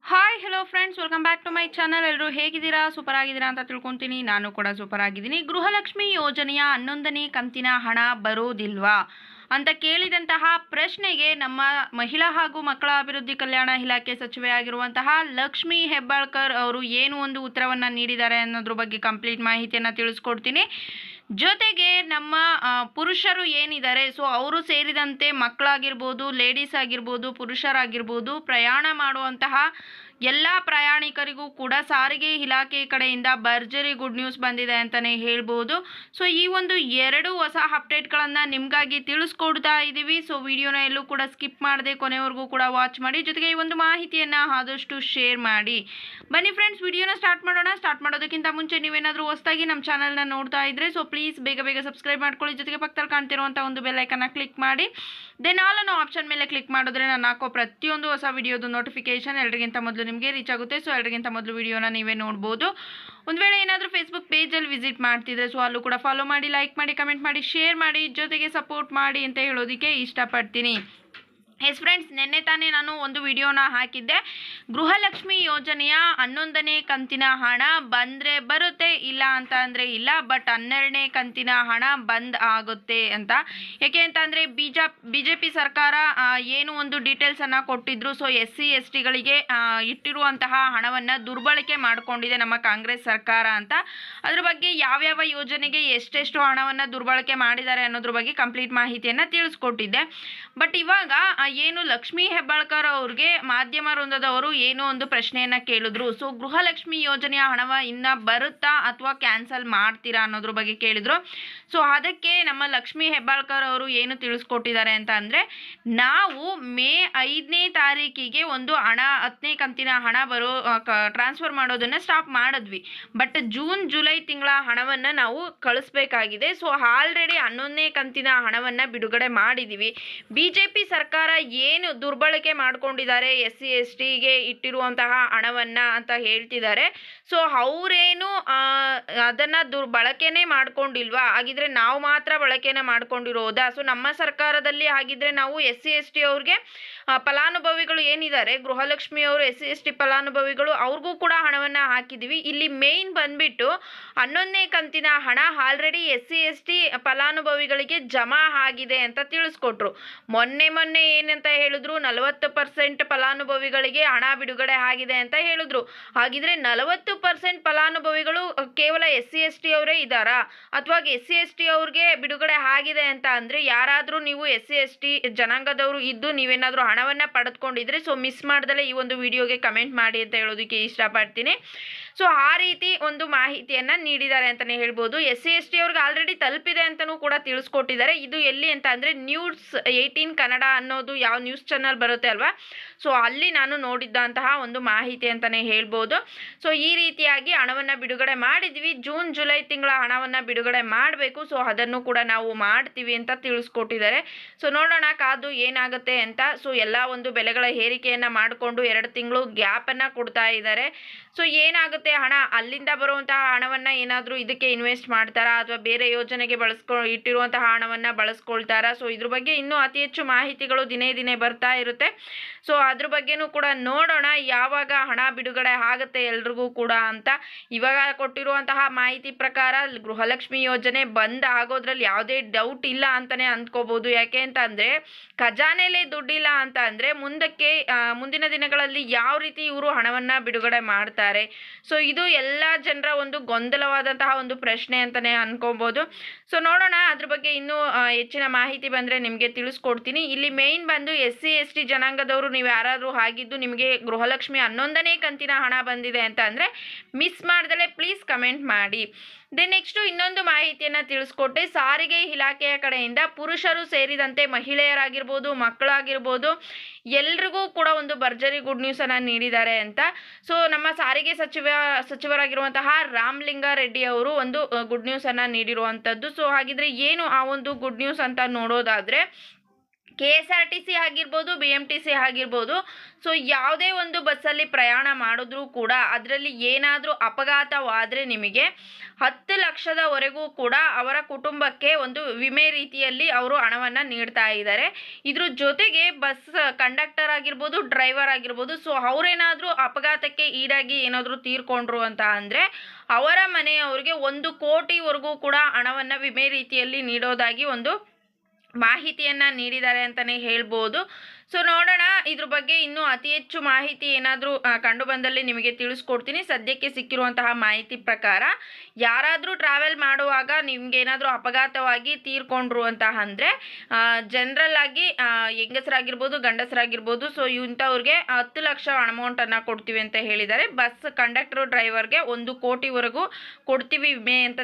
Hi hello friends, welcome back to my channel. ಎಲ್ಲರೂ ಹೇಗಿದ್ದೀರಾ? Super ಆಗಿದ್ದೀರಾ ಅಂತ ತಿಳ್ಕೊತೀನಿ. ನಾನು ಕೂಡ ಸೂಪರ್ ಆಗಿದ್ದೀನಿ. ಗೃಹಲಕ್ಷ್ಮಿ ಯೋಜನೆಯ 11ನೇ ಕಂತಿನ ಹಣ ಬರೋದಿಲ್ವಾ ಅಂತ ಕೇಳಿದಂತಹ ಪ್ರಶ್ನೆಗೆ ನಮ್ಮ ಮಹಿಳಾ ಹಾಗೂ ಮಕ್ಕಳ ಅಭಿವೃದ್ಧಿ ಕಲ್ಯಾಣ ಇಲಾಖೆ ಸಚಿವೆ ಆಗಿರುವಂತಹ ಲಕ್ಷ್ಮಿ ಹೆಬ್ಬಾಳ್ಕರ್ ಅವರು ಏನು ಒಂದು ಉತ್ತರವನ್ನು ನೀಡಿದ್ದಾರೆ ಅನ್ನೋದ್ರ ಬಗ್ಗೆ ಕಂಪ್ಲೀಟ್ ಮಾಹಿತಿಯನ್ನು ತಿಳಿಸ್ಕೊಡ್ತೀನಿ. ಜೊತೆಗೆ ನಮ್ಮ ಪುರುಷರು ಏನಿದ್ದಾರೆ, ಸೊ ಅವರು ಸೇರಿದಂತೆ ಮಕ್ಕಳಾಗಿರ್ಬೋದು, ಲೇಡೀಸ್ ಆಗಿರ್ಬೋದು, ಪುರುಷರಾಗಿರ್ಬೋದು, ಪ್ರಯಾಣ ಮಾಡುವಂತಹ ಎಲ್ಲ ಪ್ರಯಾಣಿಕರಿಗೂ ಕೂಡ ಸಾರಿಗೆ ಇಲಾಖೆ ಕಡೆಯಿಂದ ಭರ್ಜರಿ ಗುಡ್ ನ್ಯೂಸ್ ಬಂದಿದೆ ಅಂತಲೇ ಹೇಳ್ಬೋದು. ಸೊ ಈ ಒಂದು ಎರಡು ಹೊಸ ಅಪ್ಡೇಟ್ಗಳನ್ನು ನಿಮಗಾಗಿ ತಿಳಿಸ್ಕೊಡ್ತಾ ಇದ್ದೀವಿ. ಸೊ ವಿಡಿಯೋನ ಎಲ್ಲೂ ಕೂಡ ಸ್ಕಿಪ್ ಮಾಡದೆ ಕೊನೆವರೆಗೂ ಕೂಡ ವಾಚ್ ಮಾಡಿ. ಜೊತೆಗೆ ಈ ಒಂದು ಮಾಹಿತಿಯನ್ನು ಆದಷ್ಟು ಶೇರ್ ಮಾಡಿ. ಬನ್ನಿ ಫ್ರೆಂಡ್ಸ್, ವಿಡಿಯೋನ ಸ್ಟಾರ್ಟ್ ಮಾಡೋಣ. ಸ್ಟಾರ್ಟ್ ಮಾಡೋದಕ್ಕಿಂತ ಮುಂಚೆ ನೀವೇನಾದರೂ ಹೊಸದಾಗಿ ನಮ್ಮ ಚಾನಲ್ನ ನೋಡ್ತಾ ಇದ್ದರೆ ಸೊ ಪ್ಲೀಸ್ ಬೇಗ ಸಬ್ಸ್ಕ್ರೈಬ್ ಮಾಡ್ಕೊಳ್ಳಿ. ಜೊತೆಗೆ ಪಕ್ಕದಲ್ಲಿ ಕಾಣ್ತಿರುವಂಥ ಒಂದು ಬೆಲ್ ಐಕನ್ನ ಕ್ಲಿಕ್ ಮಾಡಿ. ದೆನ್ ಆಲ್ ಅನ್ನೋ ಆಪ್ಷನ್ ಮೇಲೆ ಕ್ಲಿಕ್ ಮಾಡಿದ್ರೆ ನಾನು ಹಾಕೋ ಪ್ರತಿಯೊಂದು ಹೊಸ ವಿಡಿಯೋದು ನೋಟಿಫಿಕೇಶನ್ ಎಲ್ಲರಿಗಿಂತ ಮೊದಲು ನಿಮಗೆ ರೀಚ್ ಆಗುತ್ತೆ. ಸೊ ಎಲ್ಲರಿಗಿಂತ ಮೊದಲು ವಿಡಿಯೋನ ನೀವೇ ನೋಡ್ಬೋದು. ಒಂದು ವೇಳೆ ಏನಾದರೂ ಫೇಸ್ಬುಕ್ ಪೇಜಲ್ಲಿ ವಿಸಿಟ್ ಮಾಡ್ತಿದ್ರೆ ಸೊ ಅಲ್ಲೂ ಕೂಡ ಫಾಲೋ ಮಾಡಿ, ಲೈಕ್ ಮಾಡಿ, ಕಮೆಂಟ್ ಮಾಡಿ, ಶೇರ್ ಮಾಡಿ, ಜೊತೆಗೆ ಸಪೋರ್ಟ್ ಮಾಡಿ ಅಂತ ಹೇಳೋದಕ್ಕೆ ಇಷ್ಟಪಡ್ತೀನಿ. ಎಸ್ ಫ್ರೆಂಡ್ಸ್, ನಿನ್ನೆ ತಾನೇ ನಾನು ಒಂದು ವಿಡಿಯೋನ ಹಾಕಿದ್ದೆ. ಗೃಹಲಕ್ಷ್ಮಿ ಯೋಜನೆಯ 11ನೇ ಕಂತಿನ ಹಣ ಬಂದರೆ ಬರುತ್ತೆ, ಇಲ್ಲ ಅಂತ ಅಂದರೆ ಇಲ್ಲ. ಬಟ್ 12ನೇ ಕಂತಿನ ಹಣ ಬಂದ್ ಆಗುತ್ತೆ ಅಂತ. ಏಕೆ ಅಂತ ಅಂದರೆ BJP ಸರ್ಕಾರ ಏನು ಒಂದು ಡೀಟೇಲ್ಸನ್ನು ಕೊಟ್ಟಿದ್ರು. ಸೊ SC/STಗಳಿಗೆ ಇಟ್ಟಿರುವಂತಹ ಹಣವನ್ನು ದುರ್ಬಳಕೆ ಮಾಡಿಕೊಂಡಿದೆ ನಮ್ಮ ಕಾಂಗ್ರೆಸ್ ಸರ್ಕಾರ ಅಂತ. ಅದ್ರ ಬಗ್ಗೆ ಯಾವ್ಯಾವ ಯೋಜನೆಗೆ ಎಷ್ಟೆಷ್ಟು ಹಣವನ್ನು ದುರ್ಬಳಕೆ ಮಾಡಿದ್ದಾರೆ ಅನ್ನೋದ್ರ ಬಗ್ಗೆ ಕಂಪ್ಲೀಟ್ ಮಾಹಿತಿಯನ್ನು ತಿಳಿಸ್ಕೊಟ್ಟಿದ್ದೆ. ಬಟ್ ಇವಾಗ ಏನು ಲಕ್ಷ್ಮಿ ಹೆಬ್ಬಾಳ್ಕರ್ ಅವ್ರಿಗೆ ಮಾಧ್ಯಮ ವೃಂದದವರು ಏನೋ ಒಂದು ಪ್ರಶ್ನೆಯನ್ನು ಕೇಳಿದ್ರು. ಸೊ ಗೃಹಲಕ್ಷ್ಮಿ ಯೋಜನೆಯ ಹಣವ ಇನ್ನು ಬರುತ್ತಾ ಅಥವಾ ಕ್ಯಾನ್ಸಲ್ ಮಾಡ್ತೀರಾ ಅನ್ನೋದ್ರ ಬಗ್ಗೆ ಕೇಳಿದ್ರು. ಸೊ ಅದಕ್ಕೆ ನಮ್ಮ ಲಕ್ಷ್ಮಿ ಹೆಬ್ಬಾಳ್ಕರ್ ಅವರು ಏನು ತಿಳಿಸ್ಕೊಟ್ಟಿದ್ದಾರೆ ಅಂತ ಅಂದರೆ, ನಾವು ಮೇ 5ನೇ ತಾರೀಕಿಗೆ ಒಂದು 10ನೇ ಕಂತಿನ ಹಣ ಟ್ರಾನ್ಸ್ಫರ್ ಮಾಡೋದನ್ನು ಸ್ಟಾಪ್ ಮಾಡಿದ್ವಿ. ಬಟ್ ಜೂನ್ ಜುಲೈ ತಿಂಗಳ ಹಣವನ್ನು ನಾವು ಕಳಿಸ್ಬೇಕಾಗಿದೆ. ಸೊ ಆಲ್ರೆಡಿ 11ನೇ ಕಂತಿನ ಹಣವನ್ನು ಬಿಡುಗಡೆ ಮಾಡಿದ್ದೀವಿ. BJP ಸರ್ಕಾರ ಏನು ದುರ್ಬಳಕೆ ಮಾಡ್ಕೊಂಡಿದ್ದಾರೆ SC/STಗೆ ಇಟ್ಟಿರುವಂತಹ ಹಣವನ್ನು ಅಂತ ಹೇಳ್ತಿದ್ದಾರೆ. ಸೊ ಅವರೇನು ಅದನ್ನು ದುರ್ಬಳಕೆನೇ ಮಾಡ್ಕೊಂಡಿಲ್ವಾ? ಹಾಗಿದ್ರೆ ನಾವು ಮಾತ್ರ ಬಳಕೆನ ಮಾಡ್ಕೊಂಡಿರೋದಾ? ಸೊ ನಮ್ಮ ಸರ್ಕಾರದಲ್ಲಿ ಹಾಗಿದ್ರೆ ನಾವು SC/ST ಅವ್ರಿಗೆ ಫಲಾನುಭವಿಗಳು ಏನಿದ್ದಾರೆ, ಗೃಹಲಕ್ಷ್ಮಿ ಅವರು SC/ST ಫಲಾನುಭವಿಗಳು, ಅವ್ರಿಗೂ ಕೂಡ ಹಣವನ್ನು ಹಾಕಿದ್ದೀವಿ. ಇಲ್ಲಿ ಮೇಯ್ನ್ ಬಂದ್ಬಿಟ್ಟು 11ನೇ ಕಂತಿನ ಹಣ ಆಲ್ರೆಡಿ SC/ST ಫಲಾನುಭವಿಗಳಿಗೆ ಜಮಾ ಆಗಿದೆ ಅಂತ ತಿಳಿಸ್ಕೊಟ್ರು. ಮೊನ್ನೆ ಏನಂತ ಹೇಳಿದ್ರು, 40% ಫಲಾನುಭವಿಗಳಿಗೆ ಹಣ ಬಿಡುಗಡೆ ಆಗಿದೆ ಅಂತ ಹೇಳಿದ್ರು. ಹಾಗಿದ್ರೆ 40% ಫಲಾನುಭವಿಗಳು ಕೇವಲ SC/ST ಅವರೇ ಇದ್ದಾರಾ? ಅಥವಾ SC/ST ಅವ್ರಿಗೆ ಬಿಡುಗಡೆ ಆಗಿದೆ ಅಂತ ಅಂದರೆ ಯಾರಾದರೂ ನೀವು SC/ST ಜನಾಂಗದವರು ಇದ್ದು ನೀವೇನಾದರೂ ಹಣವನ್ನು ಪಡೆದುಕೊಂಡಿದ್ರೆ ಸೊ ಮಿಸ್ ಮಾಡ್ದಲೇ ಈ ಒಂದು ವಿಡಿಯೋಗೆ ಕಮೆಂಟ್ ಮಾಡಿ ಅಂತ ಹೇಳೋದಕ್ಕೆ ಇಷ್ಟಪಡ್ತೀನಿ. ಸೊ ಆ ರೀತಿ ಒಂದು ಮಾಹಿತಿಯನ್ನು ನೀಡಿದ್ದಾರೆ ಅಂತಲೇ ಹೇಳ್ಬೋದು. SC/ST ಅವ್ರಿಗೆ ಆಲ್ರೆಡಿ ತಲುಪಿದೆ ಅಂತಲೂ ಕೂಡ ತಿಳಿಸ್ಕೊಟ್ಟಿದ್ದಾರೆ. ಇದು ಎಲ್ಲಿ ಅಂತ ಅಂದರೆ News18 ಕನ್ನಡ ಅನ್ನೋದು ಯಾವ ನ್ಯೂಸ್ ಚಾನಲ್ ಬರುತ್ತೆ ಅಲ್ವಾ, ಸೊ ಅಲ್ಲಿ ನಾನು ನೋಡಿದ್ದಂತಹ ಒಂದು ಮಾಹಿತಿ ಅಂತಲೇ ಹೇಳ್ಬೋದು. ಸೊ ಈ ರೀತಿಯಾಗಿ ಹಣವನ್ನು ಬಿಡುಗಡೆ ಮಾಡಿದ್ವಿ. ಜೂನ್ ಜುಲೈ ತಿಂಗಳ ಹಣವನ್ನು ಬಿಡುಗಡೆ ಮಾಡಬೇಕು. ಸೊ ಅದನ್ನು ಕೂಡ ನಾವು ಮಾಡ್ತೀವಿ ಅಂತ ತಿಳಿಸ್ಕೊಟ್ಟಿದ್ದಾರೆ. ಸೊ ನೋಡೋಣ ಕಾದು ಏನಾಗುತ್ತೆ ಅಂತ. ಸೊ ಎಲ್ಲ ಒಂದು ಬೆಲೆಗಳ ಏರಿಕೆಯನ್ನು ಮಾಡಿಕೊಂಡು 2 ತಿಂಗಳು ಗ್ಯಾಪನ್ನು ಕೊಡ್ತಾ ಇದ್ದಾರೆ. ಸೊ ಏನಾಗುತ್ತೆ, ಹಣ ಅಲ್ಲಿಂದ ಬರುವಂತಹ ಹಣವನ್ನು ಏನಾದರೂ ಇದಕ್ಕೆ ಇನ್ವೆಸ್ಟ್ ಮಾಡ್ತಾರಾ ಅಥವಾ ಬೇರೆ ಯೋಜನೆಗೆ ಇಟ್ಟಿರುವಂತಹ ಹಣವನ್ನು ಬಳಸ್ಕೊಳ್ತಾರಾ? ಸೊ ಇದ್ರ ಬಗ್ಗೆ ಇನ್ನೂ ಅತಿ ಹೆಚ್ಚು ಮಾಹಿತಿಗಳು ದಿನೇ ಬರ್ತಾ ಇರುತ್ತೆ. ಸೊ ಅದ್ರ ಬಗ್ಗೆನೂ ಕೂಡ ನೋಡೋಣ ಯಾವಾಗ ಹಣ ಬಿಡುಗಡೆ ಆಗುತ್ತೆ ಎಲ್ರಿಗೂ ಕೂಡ ಅಂತ. ಇವಾಗ ಕೊಟ್ಟಿರುವಂತಹ ಮಾಹಿತಿ ಪ್ರಕಾರ ಗೃಹಲಕ್ಷ್ಮಿ ಯೋಜನೆ ಬಂದ್ ಆಗೋದ್ರಲ್ಲಿ ಯಾವುದೇ ಡೌಟ್ ಇಲ್ಲ ಅಂತಲೇ ಅಂದ್ಕೋಬೋದು. ಯಾಕೆ ಅಂತ ಅಂದರೆ ಖಜಾನೆಯಲ್ಲಿ ದುಡ್ಡಿಲ್ಲ ಅಂತ ಅಂದರೆ ಮುಂದಿನ ದಿನಗಳಲ್ಲಿ ಯಾವ ರೀತಿ ಇವರು ಹಣವನ್ನು ಬಿಡುಗಡೆ ಮಾಡ್ತಾರೆ? ಸೊ ಇದು ಎಲ್ಲ ಜನರ ಒಂದು ಗೊಂದಲವಾದಂತಹ ಒಂದು ಪ್ರಶ್ನೆ ಅಂತಲೇ ಅನ್ಕೋಬೋದು. ಸೊ ನೋಡೋಣ, ಅದ್ರ ಬಗ್ಗೆ ಇನ್ನೂ ಹೆಚ್ಚಿನ ಮಾಹಿತಿ ಬಂದರೆ ನಿಮಗೆ ತಿಳಿಸ್ಕೊಡ್ತೀನಿ. ಇಲ್ಲಿ ಮೇಯ್ನ್ ಬಂದು SC/ST ಜನಾಂಗದವರು ನೀವು ಯಾರಾದರೂ ಆಗಿದ್ದು ನಿಮಗೆ ಗೃಹಲಕ್ಷ್ಮಿ 11ನೇ ಕಂತಿನ ಹಣ ಬಂದಿದೆ ಅಂತ ಅಂದರೆ ಮಿಸ್ ಮಾಡ್ದಲೇ ಪ್ಲೀಸ್ ಕಮೆಂಟ್ ಮಾಡಿ. ದೆನ್ ನೆಕ್ಸ್ಟು ಇನ್ನೊಂದು ಮಾಹಿತಿಯನ್ನು ತಿಳಿಸ್ಕೊಟ್ಟೆ. ಸಾರಿಗೆ ಇಲಾಖೆಯ ಕಡೆಯಿಂದ ಪುರುಷರು ಸೇರಿದಂತೆ ಮಹಿಳೆಯರಾಗಿರ್ಬೋದು, ಮಕ್ಕಳಾಗಿರ್ಬೋದು, ಎಲ್ರಿಗೂ ಕೂಡ ಒಂದು ಭರ್ಜರಿ ಗುಡ್ ನ್ಯೂಸನ್ನು ನೀಡಿದ್ದಾರೆ ಅಂತ. ಸೊ ನಮ್ಮ ಸಾರಿಗೆ ಸಚಿವರಾಗಿರುವಂತಹ ರಾಮಲಿಂಗಾರೆಡ್ಡಿ ಅವರು ಒಂದು ಗುಡ್ ನ್ಯೂಸನ್ನು ನೀಡಿರುವಂಥದ್ದು. ಸೊ ಹಾಗಿದ್ರೆ ಏನು ಆ ಒಂದು ಗುಡ್ ನ್ಯೂಸ್ ಅಂತ ನೋಡೋದಾದರೆ, KSRTC ಆಗಿರ್ಬೋದು, BMTC ಆಗಿರ್ಬೋದು. ಸೊ ಯಾವುದೇ ಒಂದು ಬಸ್ಸಲ್ಲಿ ಪ್ರಯಾಣ ಮಾಡಿದ್ರೂ ಕೂಡ ಅದರಲ್ಲಿ ಏನಾದರೂ ಅಪಘಾತವಾದರೆ ನಿಮಗೆ 10 ಲಕ್ಷದವರೆಗೂ ಕೂಡ ಅವರ ಕುಟುಂಬಕ್ಕೆ ಒಂದು ವಿಮೆ ರೀತಿಯಲ್ಲಿ ಅವರು ಹಣವನ್ನು ನೀಡ್ತಾ ಇದ್ದಾರೆ. ಇದ್ರ ಜೊತೆಗೆ ಬಸ್ ಕಂಡಕ್ಟರ್ ಆಗಿರ್ಬೋದು, ಡ್ರೈವರ್ ಆಗಿರ್ಬೋದು, ಸೊ ಅವರೇನಾದರೂ ಅಪಘಾತಕ್ಕೆ ಈಡಾಗಿ ಏನಾದರೂ ತೀರ್ಕೊಂಡ್ರು ಅಂತ ಅಂದರೆ ಅವರ ಮನೆಯವರಿಗೆ 1 ಕೋಟಿವರೆಗೂ ಕೂಡ ಹಣವನ್ನು ವಿಮೆ ರೀತಿಯಲ್ಲಿ ನೀಡೋದಾಗಿ ಒಂದು ಮಾಹಿತಿಯನ್ನು ನೀಡಿದ್ದಾರೆ ಅಂತಲೇ ಹೇಳ್ಬೋದು. ಸೊ ನೋಡೋಣ, ಇದ್ರ ಬಗ್ಗೆ ಇನ್ನೂ ಅತಿ ಹೆಚ್ಚು ಮಾಹಿತಿ ಏನಾದರೂ ಕಂಡು ಬಂದಲ್ಲಿ ನಿಮಗೆ ತಿಳಿಸ್ಕೊಡ್ತೀನಿ. ಸದ್ಯಕ್ಕೆ ಸಿಕ್ಕಿರುವಂತಹ ಮಾಹಿತಿ ಪ್ರಕಾರ ಯಾರಾದರೂ ಟ್ರಾವೆಲ್ ಮಾಡುವಾಗ ನಿಮ್ಗೆ ಏನಾದರೂ ಅಪಘಾತವಾಗಿ ತೀರ್ಕೊಂಡ್ರು ಅಂತ ಅಂದರೆ ಜನರಲ್ ಆಗಿ ಹೆಂಗಸರಾಗಿರ್ಬೋದು, ಗಂಡಸರಾಗಿರ್ಬೋದು, ಸೊ ಇಂಥವ್ರಿಗೆ 10 ಲಕ್ಷ ಅಮೌಂಟನ್ನು ಕೊಡ್ತೀವಿ ಅಂತ ಹೇಳಿದ್ದಾರೆ. ಬಸ್ ಕಂಡಕ್ಟರ್ ಡ್ರೈವರ್ಗೆ 1 ಕೋಟಿವರೆಗೂ ಕೊಡ್ತೀವಿ ವಿಮೆ ಅಂತ